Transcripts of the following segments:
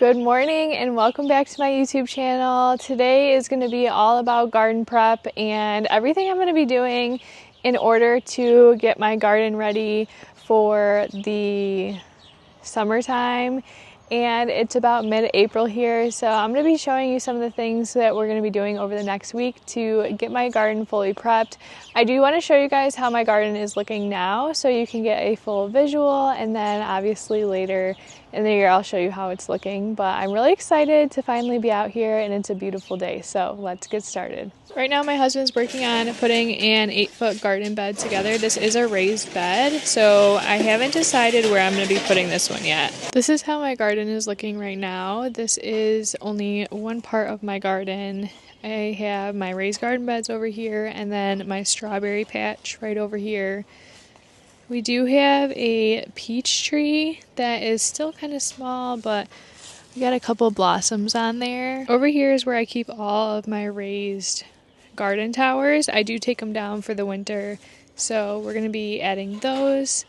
Good morning and welcome back to my YouTube channel. Today is going to be all about garden prep and everything I'm going to be doing in order to get my garden ready for the summertime. And it's about mid-April here, so I'm going to be showing you some of the things that we're going to be doing over the next week to get my garden fully prepped. I do want to show you guys how my garden is looking now so you can get a full visual, and then obviously later in the year I'll show you how it's looking. But I'm really excited to finally be out here and it's a beautiful day, so let's get started. Right now my husband's working on putting an 8-foot garden bed together. This is a raised bed, so I haven't decided where I'm going to be putting this one yet. This is how my garden is looking right now. This is only one part of my garden. I have my raised garden beds over here and then my strawberry patch right over here. We do have a peach tree that is still kind of small, but we got a couple blossoms on there. Over here is where I keep all of my raised garden towers. I do take them down for the winter, so we're going to be adding those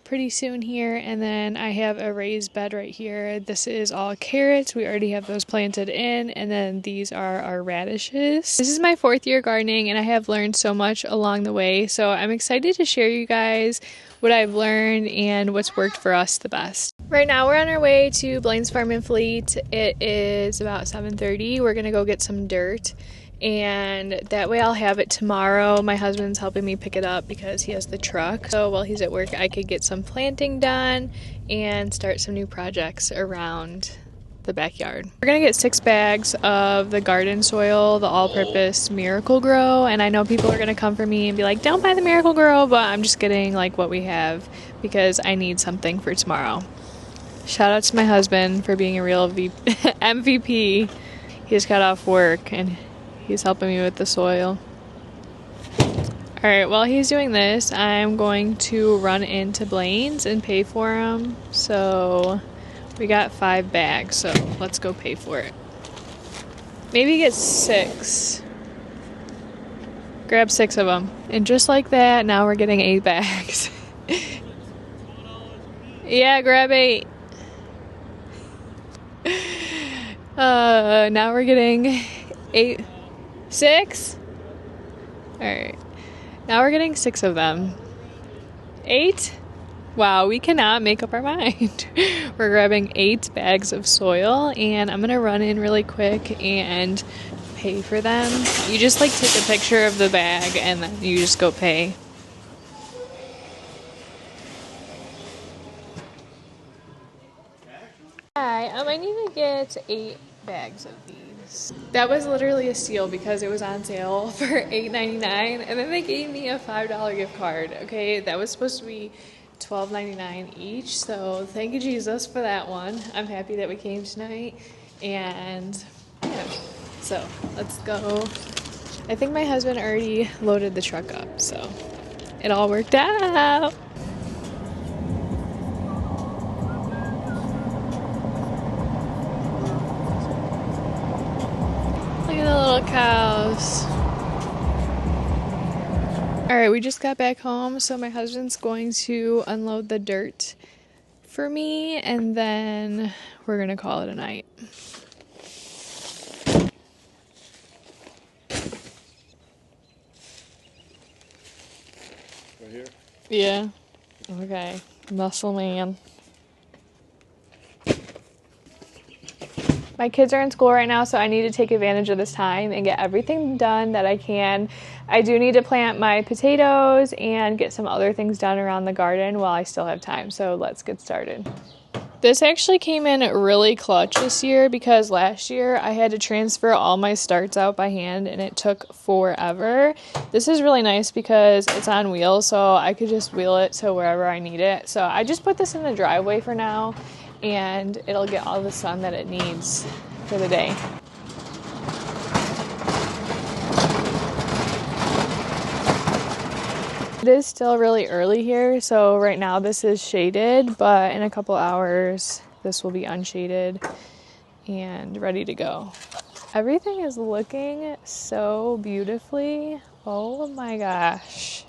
pretty soon here. And then I have a raised bed right here. This is all carrots. We already have those planted in, and then these are our radishes. This is my 4th year gardening and I have learned so much along the way, so I'm excited to share you guys what I've learned and what's worked for us the best. Right now we're on our way to Blaine's Farm and Fleet. It is about 7:30. We're gonna go get some dirt, and that way I'll have it tomorrow. My husband's helping me pick it up because he has the truck, so while he's at work I could get some planting done and start some new projects around the backyard. We're gonna get 6 bags of the garden soil, the all-purpose Miracle Grow, and I know people are gonna come for me and be like, don't buy the Miracle Grow, but I'm just getting like what we have because I need something for tomorrow. Shout out to my husband for being a real MVP. He just got off work and he's helping me with the soil. Alright, while he's doing this, I'm going to run into Blaine's and pay for them. So we got 5 bags, so let's go pay for it. Maybe get 6. Grab 6 of them. And just like that, now we're getting 8 bags. Yeah, grab 8. Now we're getting 8. 6? Alright. Now we're getting 6 of them. 8? Wow, we cannot make up our mind. We're grabbing 8 bags of soil, and I'm gonna run in really quick and pay for them. You just like take a picture of the bag and then you just go pay. Hi, I need to get 8 bags of these. That was literally a steal because it was on sale for $8.99, and then they gave me a $5 gift card. Okay, that was supposed to be $12.99 each, so thank you Jesus for that one. I'm happy that we came tonight, and yeah, so let's go. I think my husband already loaded the truck up, so it all worked out. Look at the little cows. Alright, we just got back home, so my husband's going to unload the dirt for me, and then we're gonna call it a night. Right here? Yeah. Okay. Muscle man. My kids are in school right now, so I need to take advantage of this time and get everything done that I can. I do need to plant my potatoes and get some other things done around the garden while I still have time, so let's get started. This actually came in really clutch this year because last year I had to transfer all my starts out by hand and it took forever. This is really nice because it's on wheels, so I could just wheel it to wherever I need it. So I just put this in the driveway for now, and it'll get all the sun that it needs for the day. It is still really early here, so right now this is shaded, but in a couple hours this will be unshaded and ready to go. Everything is looking so beautifully. Oh my gosh.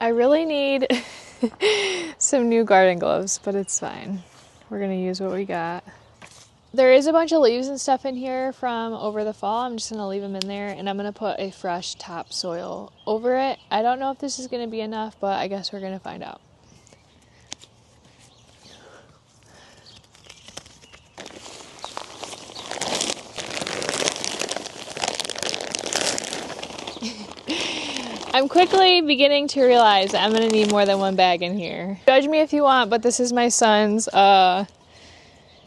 I really need some new garden gloves, but it's fine. We're gonna use what we got. There is a bunch of leaves and stuff in here from over the fall. I'm just gonna leave them in there, and I'm gonna put a fresh topsoil over it. I don't know if this is gonna be enough, but I guess we're gonna find out. I'm quickly beginning to realize I'm gonna need more than one bag in here. Judge me if you want, but this is my son's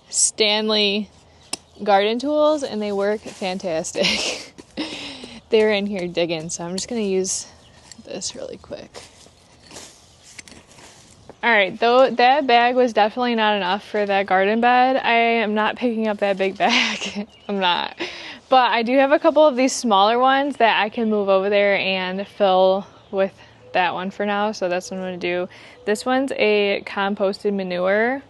Stanley garden tools, and they work fantastic. They're in here digging, so I'm just gonna use this really quick. All right, though that bag was definitely not enough for that garden bed. I am not picking up that big bag. I'm not. But I do have a couple of these smaller ones that I can move over there and fill with that one for now. So that's what I'm gonna do. This one's a composted manure.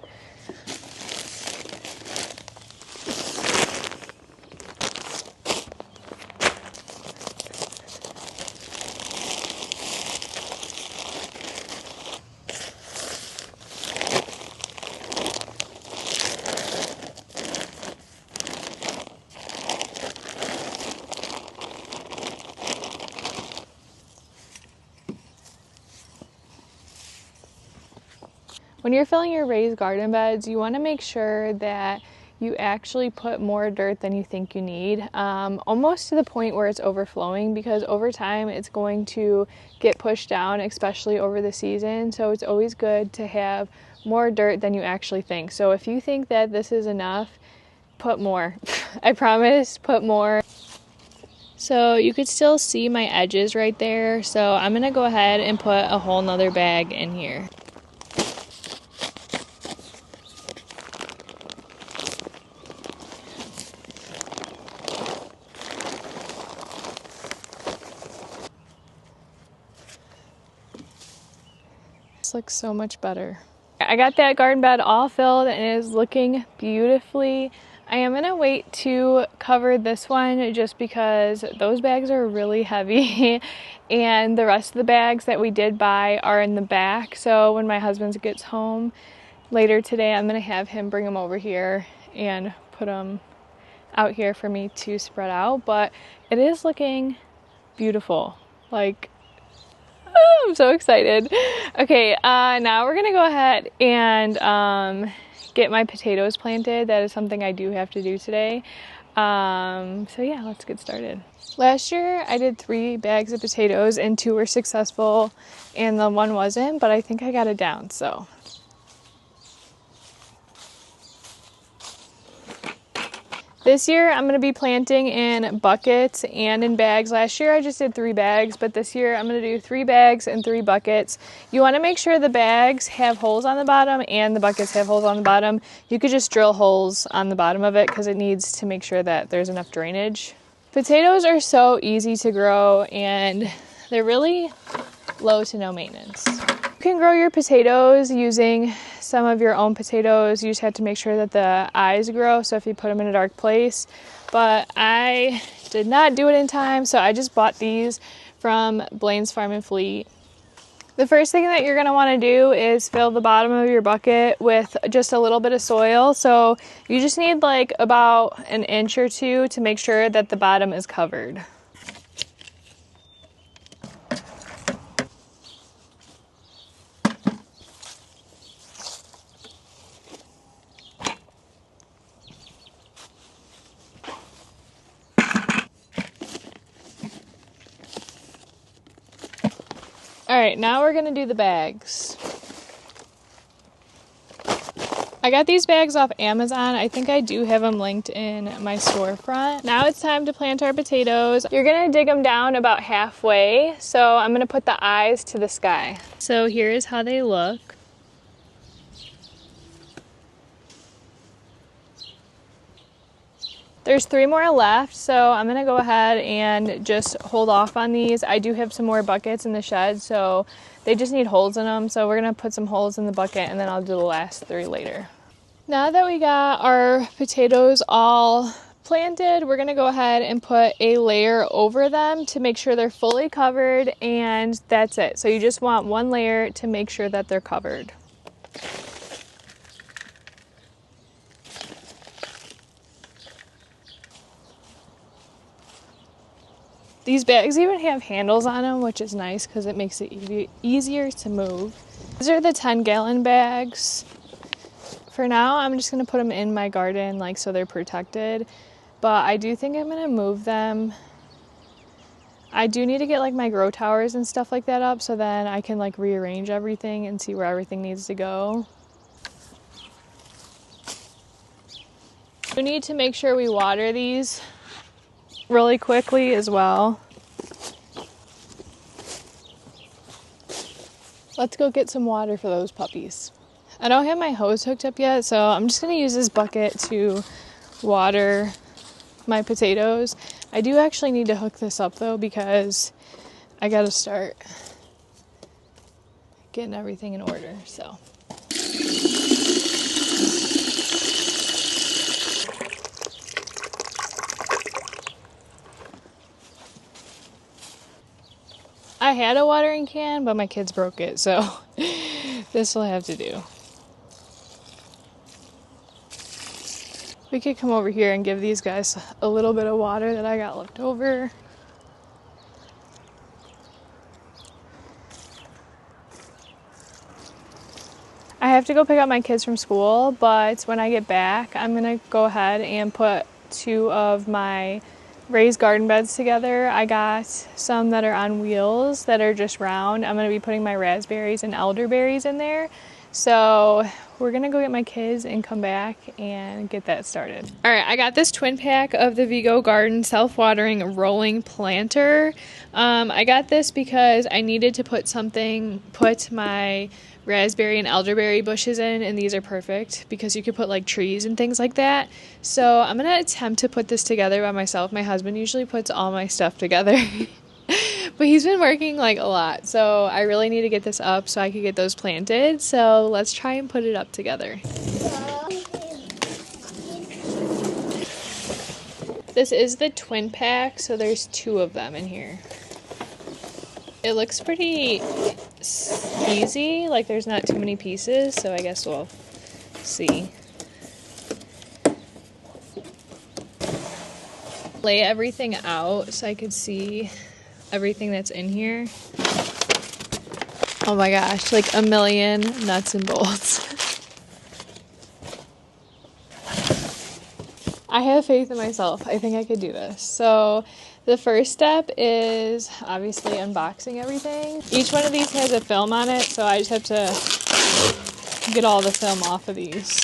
When you're filling your raised garden beds, you want to make sure that you actually put more dirt than you think you need, almost to the point where it's overflowing, because over time it's going to get pushed down, especially over the season. So it's always good to have more dirt than you actually think. So if you think that this is enough, put more. I promise, put more. So you could still see my edges right there. So I'm gonna go ahead and put a whole nother bag in here. Looks so much better. I got that garden bed all filled and it is looking beautifully. I am gonna wait to cover this one just because those bags are really heavy and the rest of the bags that we did buy are in the back. So when my husband gets home later today, I'm gonna have him bring them over here and put them out here for me to spread out. But it is looking beautiful. Like, I'm so excited. Okay, now we're gonna go ahead and get my potatoes planted. That is something I do have to do today. So yeah, let's get started. Last year I did 3 bags of potatoes and 2 were successful and the one wasn't, but I think I got it down, so. This year I'm going to be planting in buckets and in bags. Last year I just did 3 bags, but this year I'm going to do 3 bags and 3 buckets. You want to make sure the bags have holes on the bottom and the buckets have holes on the bottom. You could just drill holes on the bottom of it because it needs to make sure that there's enough drainage. Potatoes are so easy to grow and they're really low to no maintenance. You can grow your potatoes using some of your own potatoes. You just have to make sure that the eyes grow, so if you put them in a dark place. But I did not do it in time, so I just bought these from Blaine's Farm and Fleet. The first thing that you're going to want to do is fill the bottom of your bucket with just a little bit of soil. So you just need like about an inch or 2 to make sure that the bottom is covered. All right, now we're gonna do the bags. I got these bags off Amazon. I think I do have them linked in my storefront. Now it's time to plant our potatoes. You're gonna dig them down about halfway. So I'm gonna put the eyes to the sky. So here is how they look. There's 3 more left, so I'm gonna go ahead and just hold off on these. I do have some more buckets in the shed, so they just need holes in them. So we're gonna put some holes in the bucket and then I'll do the last 3 later. Now that we got our potatoes all planted, we're gonna go ahead and put a layer over them to make sure they're fully covered, and that's it. So you just want one layer to make sure that they're covered. These bags even have handles on them, which is nice because it makes it easier to move. These are the 10-gallon bags. For now, I'm just gonna put them in my garden, like, so they're protected. But I do think I'm gonna move them. I do need to get like my grow towers and stuff like that up so then I can like rearrange everything and see where everything needs to go. We need to make sure we water these really quickly as well. Let's go get some water for those puppies. I don't have my hose hooked up yet, so I'm just gonna use this bucket to water my potatoes. I do actually need to hook this up though because I gotta start getting everything in order, so. I had a watering can, but my kids broke it, so this will have to do. We could come over here and give these guys a little bit of water that I got left over. I have to go pick up my kids from school, but when I get back, I'm gonna go ahead and put 2 of my raised garden beds together. I got some that are on wheels that are just round. I'm gonna be putting my raspberries and elderberries in there. So we're gonna go get my kids and come back and get that started. All right, I got this twin pack of the Vigo Garden self-watering rolling planter. I got this because I needed to put my raspberry and elderberry bushes in, and these are perfect because you could put like trees and things like that. So I'm gonna attempt to put this together by myself. My husband usually puts all my stuff together. But he's been working like a lot, so I really need to get this up so I can get those planted. So let's try and put it up together. This is the twin pack, so there's 2 of them in here. It looks pretty easy, like there's not too many pieces, so I guess we'll see. Lay everything out so I could see everything that's in here. Oh my gosh, like a million nuts and bolts. I have faith in myself. I think I could do this. So the first step is obviously unboxing everything. Each one of these has a film on it, so I just have to get all the film off of these.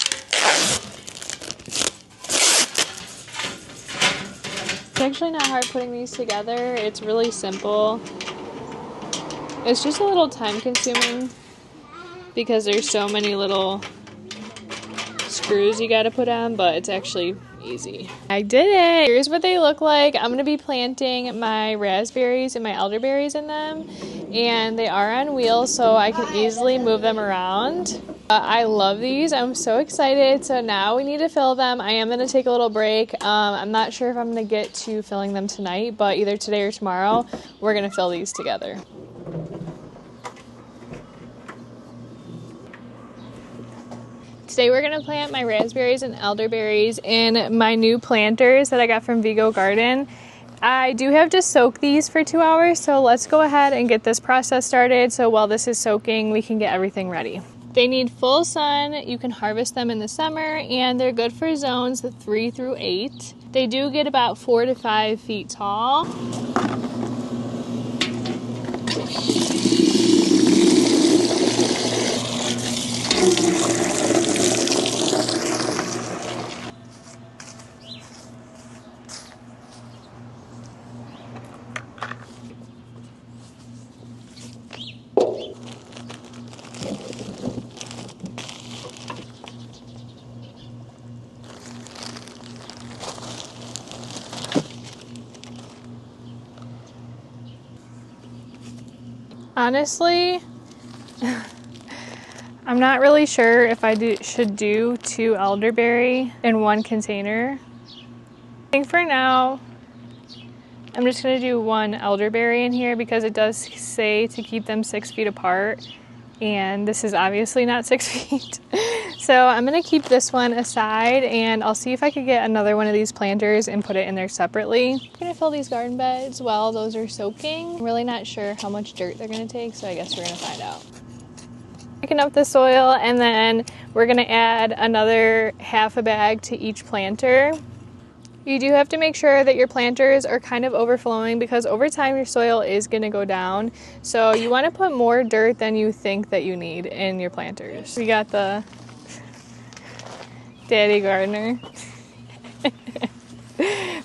It's actually not hard putting these together. It's really simple. It's just a little time consuming because there's so many little screws you gotta put on, but it's actually easy. I did it! Here's what they look like. I'm gonna be planting my raspberries and my elderberries in them, and they are on wheels so I can easily move them around. I love these. I'm so excited. So now we need to fill them. I am going to take a little break. I'm not sure if I'm going to get to filling them tonight, but either today or tomorrow, we're going to fill these together. Today we're going to plant my raspberries and elderberries in my new planters that I got from Vigo Garden. I do have to soak these for 2 hours, so let's go ahead and get this process started. So while this is soaking, we can get everything ready. They need full sun. You can harvest them in the summer, and they're good for zones 3 through 8. They do get about 4 to 5 feet tall. Honestly, I'm not really sure if I should do 2 elderberry in 1 container. I think for now, I'm just gonna do one elderberry in here because it does say to keep them 6 feet apart. And this is obviously not 6 feet. So I'm gonna keep this one aside and I'll see if I could get another one of these planters and put it in there separately. I'm gonna fill these garden beds while those are soaking. I'm really not sure how much dirt they're gonna take, so I guess we're gonna find out. Picking up the soil and then we're gonna add another half a bag to each planter. You do have to make sure that your planters are kind of overflowing because over time your soil is going to go down. So you want to put more dirt than you think that you need in your planters. We got the Daddy Gardener.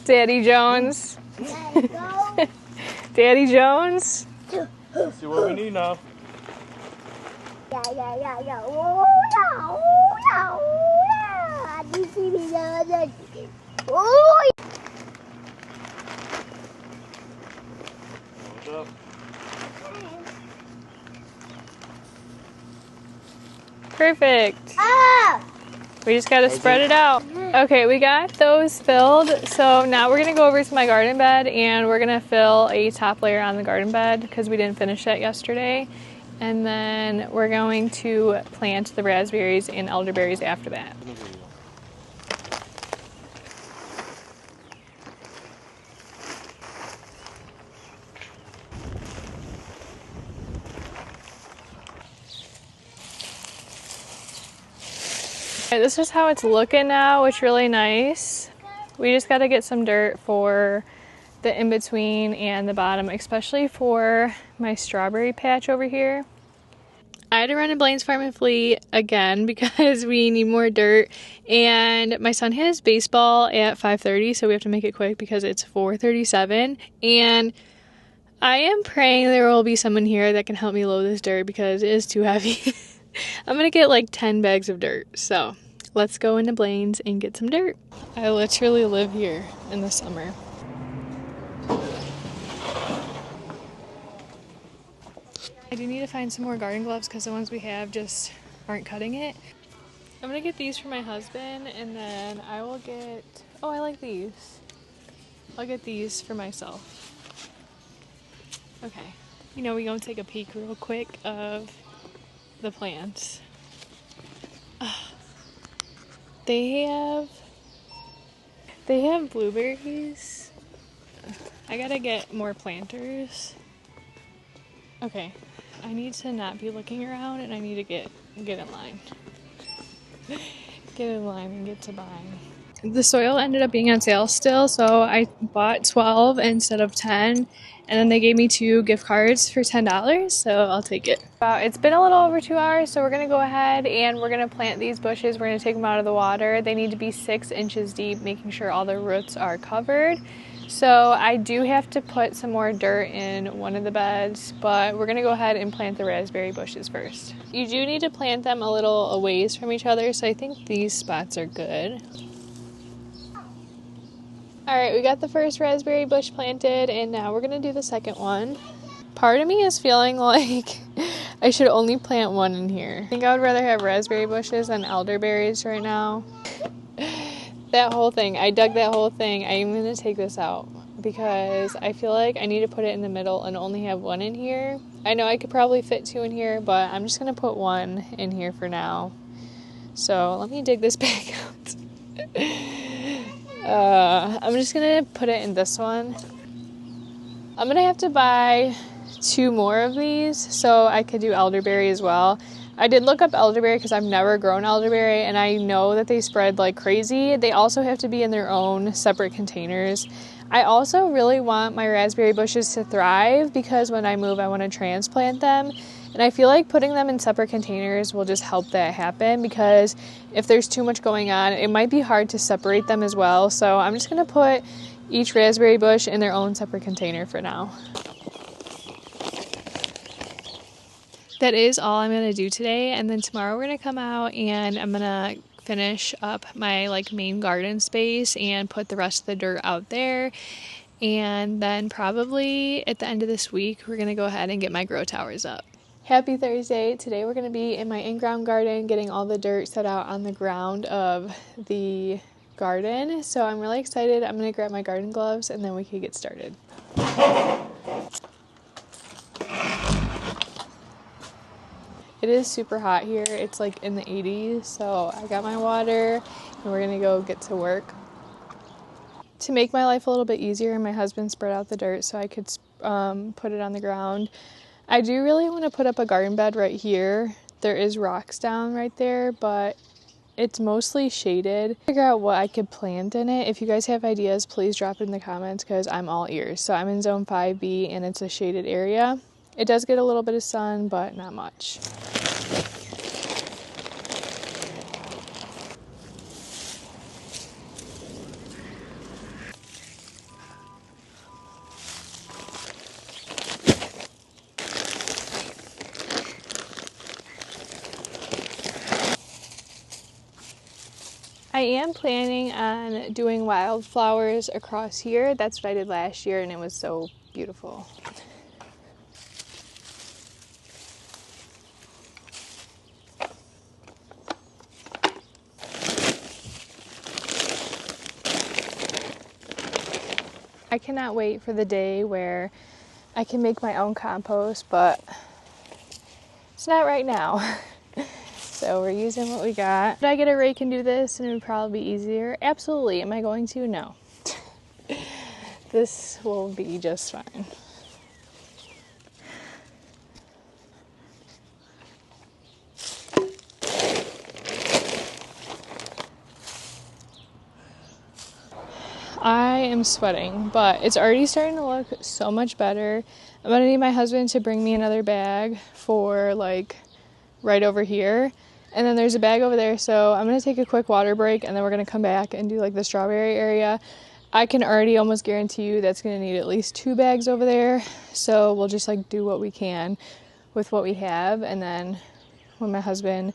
Daddy Jones. Daddy Jones. Let's see what we need now. Perfect. We just got to spread it out. Okay, we got those filled. So now we're going to go over to my garden bed and we're going to fill a top layer on the garden bed because we didn't finish that yesterday. And then we're going to plant the raspberries and elderberries after that. Okay, this is how it's looking now, which is really nice. We just got to get some dirt for the in-between and the bottom, especially for my strawberry patch over here. I had to run to Blaine's Farm and Fleet again because we need more dirt, and my son has baseball at 5:30, so we have to make it quick because it's 4:37, and I am praying there will be someone here that can help me load this dirt because it is too heavy. I'm gonna get like 10 bags of dirt, so let's go into Blaine's and get some dirt. I literally live here in the summer. I do need to find some more garden gloves because the ones we have just aren't cutting it. I'm gonna get these for my husband and then I will get, oh, I like these. I'll get these for myself. Okay, you know, we're gonna take a peek real quick of the plants. They have blueberries. I gotta get more planters. Okay, I need to not be looking around and I need to get in line. Get in line and get to buying. The soil ended up being on sale still, so I bought 12 instead of 10, and then they gave me 2 gift cards for $10, so I'll take it. It's been a little over 2 hours, so we're gonna go ahead and we're gonna plant these bushes. We're gonna take them out of the water. They need to be 6 inches deep, making sure all the roots are covered. So I do have to put some more dirt in one of the beds, but we're gonna go ahead and plant the raspberry bushes first. You do need to plant them a little a ways from each other, so I think these spots are good. All right, we got the first raspberry bush planted, and now we're gonna do the second one. Part of me is feeling like I should only plant one in here. I think I would rather have raspberry bushes than elderberries right now. That whole thing, I dug that whole thing. I'm gonna take this out because I feel like I need to put it in the middle and only have one in here. I know I could probably fit 2 in here, but I'm just gonna put 1 in here for now. So let me dig this back out. I'm just gonna put it in this one. I'm gonna have to buy 2 more of these so I could do elderberry as well. I did look up elderberry because I've never grown elderberry and I know that they spread like crazy. They also have to be in their own separate containers. I also really want my raspberry bushes to thrive because when I move I want to transplant them. And I feel like putting them in separate containers will just help that happen because if there's too much going on, it might be hard to separate them as well. So I'm just going to put each raspberry bush in their own separate container for now. That is all I'm going to do today. And then tomorrow we're going to come out and I'm going to finish up my main garden space and put the rest of the dirt out there. And then probably at the end of this week, we're going to go ahead and get my grow towers up. Happy Thursday. Today we're going to be in my in-ground garden getting all the dirt set out on the ground of the garden. So I'm really excited. I'm gonna grab my garden gloves and then we can get started. It is super hot here. It's like in the 80s. So I got my water and we're gonna go get to work. To make my life a little bit easier, my husband spread out the dirt so I could put it on the ground. I do really want to put up a garden bed right here. There is rocks down right there, but it's mostly shaded. Figure out what I could plant in it. If you guys have ideas, please drop it in the comments because I'm all ears. So I'm in zone 5B and it's a shaded area. It does get a little bit of sun, but not much. I am planning on doing wildflowers across here. That's what I did last year and it was so beautiful. I cannot wait for the day where I can make my own compost, but it's not right now. So we're using what we got. Did I get a rake and do this and it would probably be easier? Absolutely. Am I going to? No. This will be just fine. I am sweating, but it's already starting to look so much better. I'm gonna need my husband to bring me another bag for like right over here. And then there's a bag over there, so I'm gonna take a quick water break and then we're gonna come back and do like the strawberry area. I can already almost guarantee you that's gonna need at least 2 bags over there. So we'll just like do what we can with what we have, and then when my husband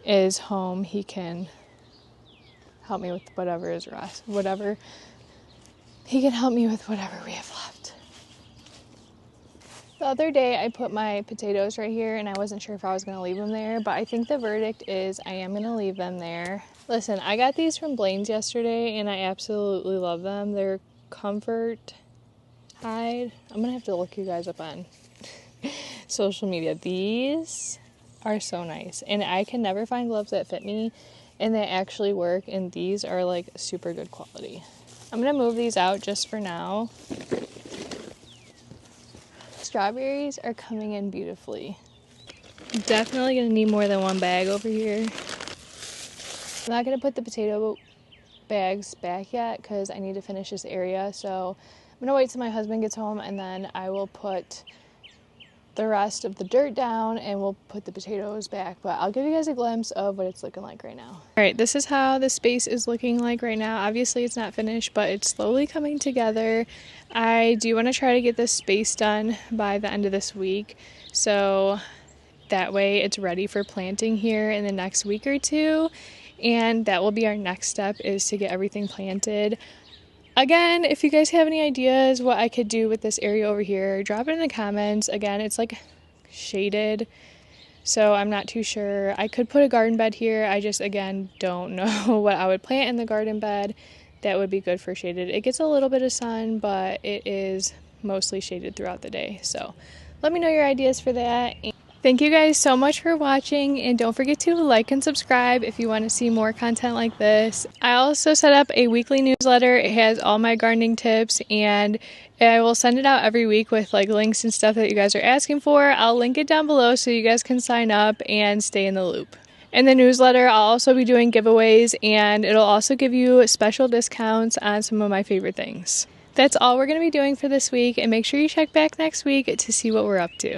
is home, he can help me with whatever is whatever. He can help me with whatever we have left. The other day I put my potatoes right here and I wasn't sure if I was going to leave them there, but I think the verdict is I am going to leave them there. Listen, I got these from Blaine's yesterday and I absolutely love them. They're Comfort Hide. I'm going to have to look you guys up on social media. These are so nice and I can never find gloves that fit me and they actually work, and these are like super good quality. I'm going to move these out just for now. Strawberries are coming in beautifully. Definitely gonna need more than 1 bag over here. I'm not gonna put the potato bags back yet because I need to finish this area. So I'm gonna wait till my husband gets home and then I will put the rest of the dirt down and we'll put the potatoes back. But I'll give you guys a glimpse of what it's looking like right now. All right, this is how the space is looking like right now. Obviously it's not finished, but it's slowly coming together. I do want to try to get this space done by the end of this week, so that way it's ready for planting here in the next week or two, and that will be our next step, is to get everything planted. Again, if you guys have any ideas what I could do with this area over here, drop it in the comments. Again, it's like shaded, so I'm not too sure. I could put a garden bed here. I just, again, don't know what I would plant in the garden bed that would be good for shaded. It gets a little bit of sun, but it is mostly shaded throughout the day. So let me know your ideas for that. Thank you guys so much for watching, and don't forget to like and subscribe if you want to see more content like this. I also set up a weekly newsletter. It has all my gardening tips, and I will send it out every week with like links and stuff that you guys are asking for. I'll link it down below so you guys can sign up and stay in the loop. In the newsletter, I'll also be doing giveaways, and it'll also give you special discounts on some of my favorite things. That's all we're going to be doing for this week, and make sure you check back next week to see what we're up to.